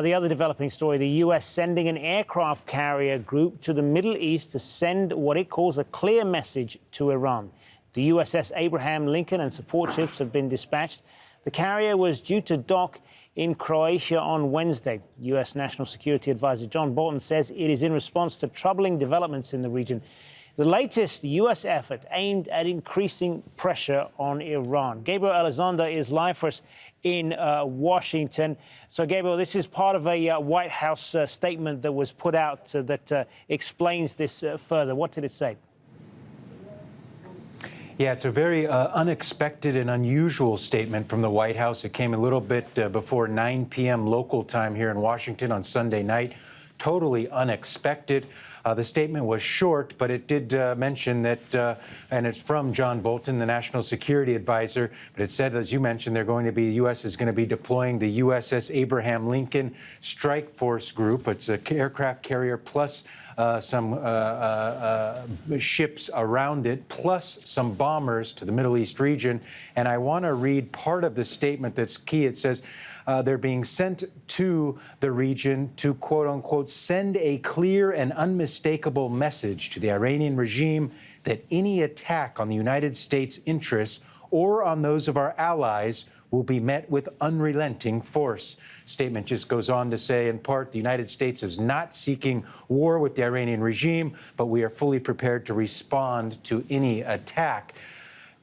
The other developing story, the U.S. sending an aircraft carrier group to the Middle East to send what it calls a clear message to Iran. The USS Abraham Lincoln and support ships have been dispatched. The carrier was due to dock in Croatia on Wednesday. U.S. National Security Advisor John Bolton says it is in response to troubling developments in the region. The latest U.S. effort aimed at increasing pressure on Iran. Gabriel Elizondo is live for us in Washington. So, Gabriel, this is part of a White House statement that was put out that explains this further. What did it say? Yeah, it's a very unexpected and unusual statement from the White House. It came a little bit before 9 p.m. local time here in Washington on Sunday night. Totally unexpected. The statement was short, but it did mention that, and it's from John Bolton, the National Security Advisor, but it said, as you mentioned, the U.S. is going to be deploying the USS Abraham Lincoln Strike Force Group. It's an aircraft carrier plus some ships around it, plus some bombers to the Middle East region. And I want to read part of the statement that's key. It says, they're being sent to the region to, quote unquote, send a clear and unmistakable message to the Iranian regime that any attack on the United States interests or on those of our allies will be met with unrelenting force. Statement just goes on to say, in part, the United States is not seeking war with the Iranian regime, but we are fully prepared to respond to any attack.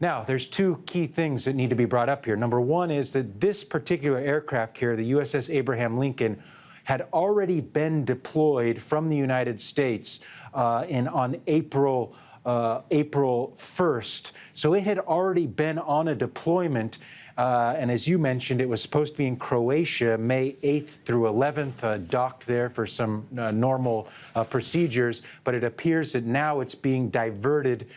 Now, there's two key things that need to be brought up here. Number one is that this particular aircraft carrier, the USS Abraham Lincoln, had already been deployed from the United States on April 1st. So it had already been on a deployment. And as you mentioned, it was supposed to be in Croatia, May 8th through 11th, docked there for some normal procedures. But it appears that now it's being diverted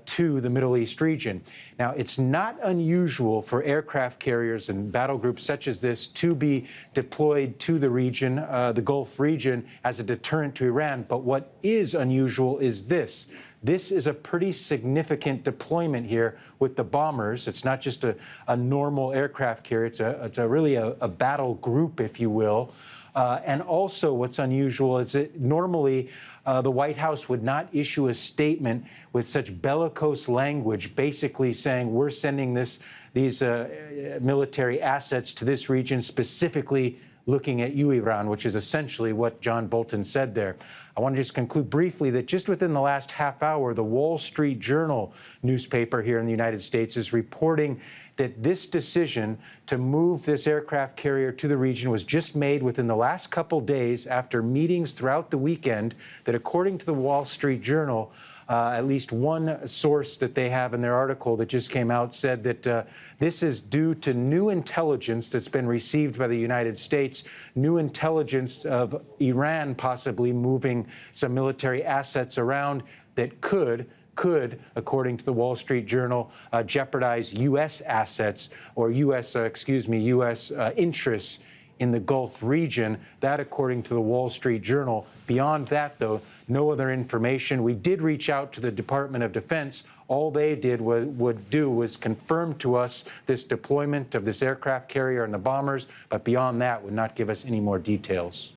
to the Middle East region. Now, it's not unusual for aircraft carriers and battle groups such as this to be deployed to the region, the Gulf region, as a deterrent to Iran. But what is unusual is this. This is a pretty significant deployment here with the bombers. It's not just a normal aircraft carrier. It's really a battle group, if you will. And also what's unusual is that normally the White House would not issue a statement with such bellicose language, basically saying we're sending these military assets to this region, specifically looking at you, Iran, which is essentially what John Bolton said there. I want to just conclude briefly that just within the last half hour, the Wall Street Journal newspaper here in the United States is reporting that this decision to move this aircraft carrier to the region was just made within the last couple days after meetings throughout the weekend, that according to the Wall Street Journal, at least one source that they have in their article that just came out said that this is due to new intelligence that's been received by the United States, new intelligence of Iran possibly moving some military assets around that could, according to the Wall Street Journal, jeopardize U.S. assets or U.S. Interests in the Gulf region. That, according to the Wall Street Journal. Beyond that, though, no other information. We did reach out to the Department of Defense. All they would do was confirm to us this deployment of this aircraft carrier and the bombers, but beyond that would not give us any more details.